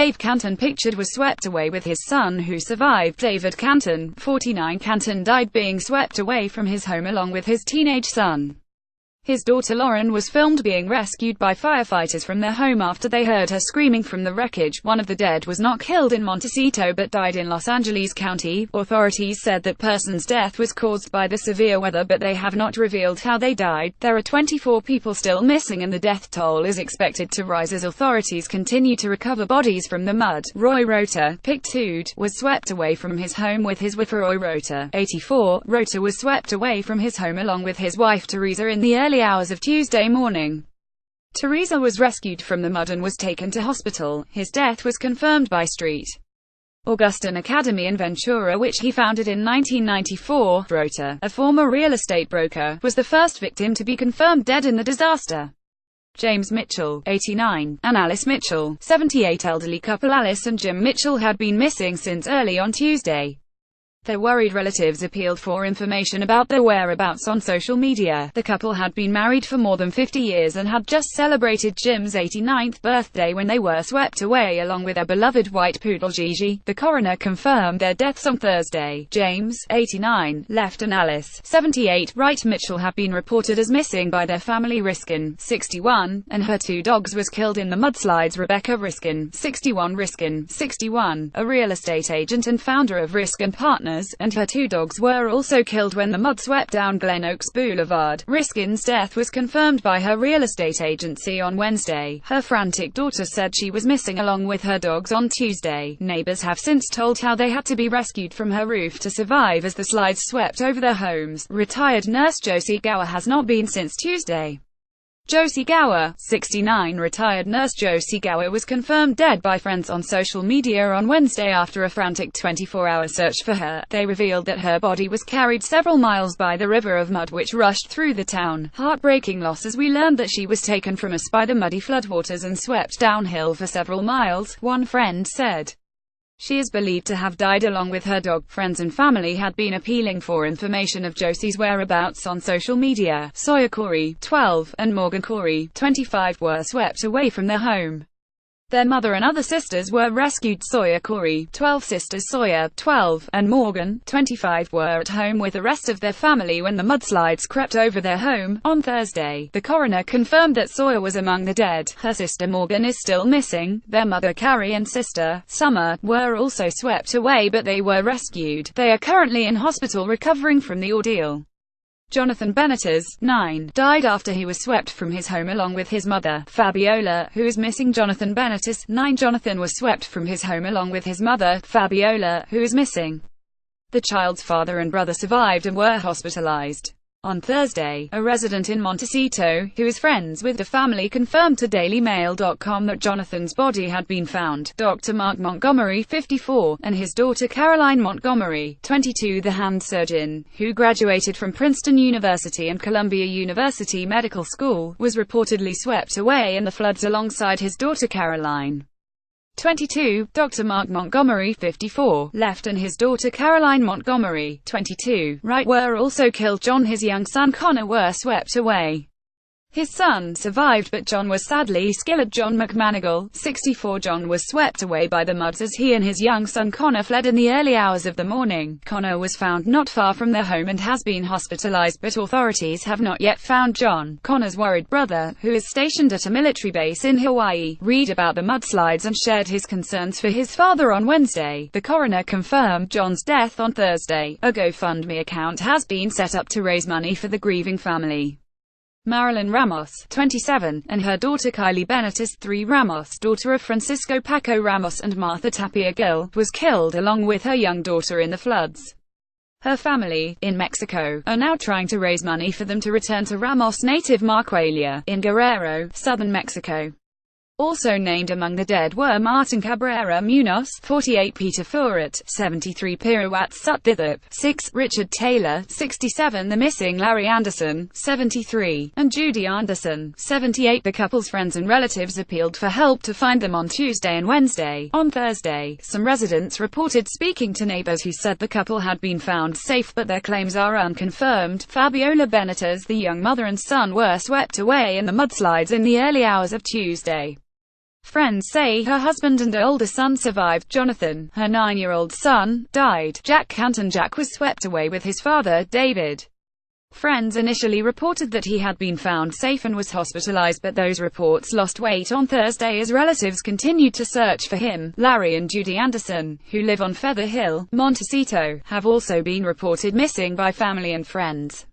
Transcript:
Dave Canton pictured was swept away with his son, who survived. David Canton, 49. Canton died being swept away from his home along with his teenage son. His daughter Lauren was filmed being rescued by firefighters from their home after they heard her screaming from the wreckage. One of the dead was not killed in Montecito but died in Los Angeles County. Authorities said that person's death was caused by the severe weather, but they have not revealed how they died. There are 24 people still missing and the death toll is expected to rise as authorities continue to recover bodies from the mud. Roy Rota, Pictude, was swept away from his home with his wife Roy Rota, 84. Rota was swept away from his home along with his wife Teresa in the early hours of Tuesday morning. Teresa was rescued from the mud and was taken to hospital. His death was confirmed by St. Augustine Academy in Ventura, which he founded in 1994. Rota, a former real estate broker, was the first victim to be confirmed dead in the disaster. James Mitchell, 89, and Alice Mitchell, 78. Elderly couple Alice and Jim Mitchell had been missing since early on Tuesday. Their worried relatives appealed for information about their whereabouts on social media. The couple had been married for more than 50 years and had just celebrated Jim's 89th birthday when they were swept away along with their beloved white poodle Gigi. The coroner confirmed their deaths on Thursday. James, 89, left, and Alice, 78, right. Mitchell have been reported as missing by their family. Riskin, 61, and her two dogs was killed in the mudslides. Rebecca Riskin, 61. Riskin, 61, a real estate agent and founder of Riskin Partners, and her two dogs were also killed when the mud swept down Glen Oaks Boulevard. Riskin's death was confirmed by her real estate agency on Wednesday. Her frantic daughter said she was missing along with her dogs on Tuesday. Neighbors have since told how they had to be rescued from her roof to survive as the slides swept over their homes. Retired nurse Josie Gower has not been since Tuesday. Josie Gower, 69. Retired nurse Josie Gower was confirmed dead by friends on social media on Wednesday after a frantic 24-hour search for her. They revealed that her body was carried several miles by the river of mud which rushed through the town. Heartbreaking loss as we learned that she was taken from us by the muddy floodwaters and swept downhill for several miles, one friend said. She is believed to have died along with her dog. Friends and family had been appealing for information of Josie's whereabouts on social media. Sawyer Corey, 12, and Morgan Corey, 25, were swept away from their home. Their mother and other sisters were rescued. Sawyer Corey, 12, sisters Sawyer, 12, and Morgan, 25, were at home with the rest of their family when the mudslides crept over their home. On Thursday, the coroner confirmed that Sawyer was among the dead. Her sister Morgan is still missing. Their mother Carrie and sister, Summer, were also swept away but they were rescued. They are currently in hospital recovering from the ordeal. Jonathan Benitez, 9, died after he was swept from his home along with his mother, Fabiola, who is missing. Jonathan Benitez, 9. Jonathan was swept from his home along with his mother, Fabiola, who is missing. The child's father and brother survived and were hospitalized. On Thursday, a resident in Montecito, who is friends with the family, confirmed to DailyMail.com that Jonathan's body had been found. Dr. Mark Montgomery, 54, and his daughter Caroline Montgomery, 22, the hand surgeon, who graduated from Princeton University and Columbia University Medical School, was reportedly swept away in the floods alongside his daughter Caroline. 22, Dr. Mark Montgomery, 54, left, and his daughter Caroline Montgomery, 22, right, were also killed. John, his young son Connor, were swept away. His son survived but John was sadly killed. John McManigal, 64. John was swept away by the muds as he and his young son Connor fled in the early hours of the morning. Connor was found not far from their home and has been hospitalized, but authorities have not yet found John. Connor's worried brother, who is stationed at a military base in Hawaii, read about the mudslides and shared his concerns for his father on Wednesday. The coroner confirmed John's death on Thursday. A GoFundMe account has been set up to raise money for the grieving family. Marilyn Ramos, 27, and her daughter Kylie Benitez, 3. Ramos, daughter of Francisco Paco Ramos and Martha Tapia Gil, was killed along with her young daughter in the floods. Her family, in Mexico, are now trying to raise money for them to return to Ramos' native Marcuelia, in Guerrero, southern Mexico. Also named among the dead were Martin Cabrera Munoz, 48, Peter Furet, 73, Pirouat Sutdithip, 6, Richard Taylor, 67, the missing Larry Anderson, 73, and Judy Anderson, 78. The couple's friends and relatives appealed for help to find them on Tuesday and Wednesday. On Thursday, some residents reported speaking to neighbors who said the couple had been found safe, but their claims are unconfirmed. Fabiola Benitez, the young mother and son, were swept away in the mudslides in the early hours of Tuesday. Friends say her husband and older son survived. Jonathan, her 9-year-old son, died. Jack Canton. Jack was swept away with his father, David. Friends initially reported that he had been found safe and was hospitalized, but those reports lost weight on Thursday as relatives continued to search for him. Larry and Judy Anderson, who live on Feather Hill, Montecito, have also been reported missing by family and friends.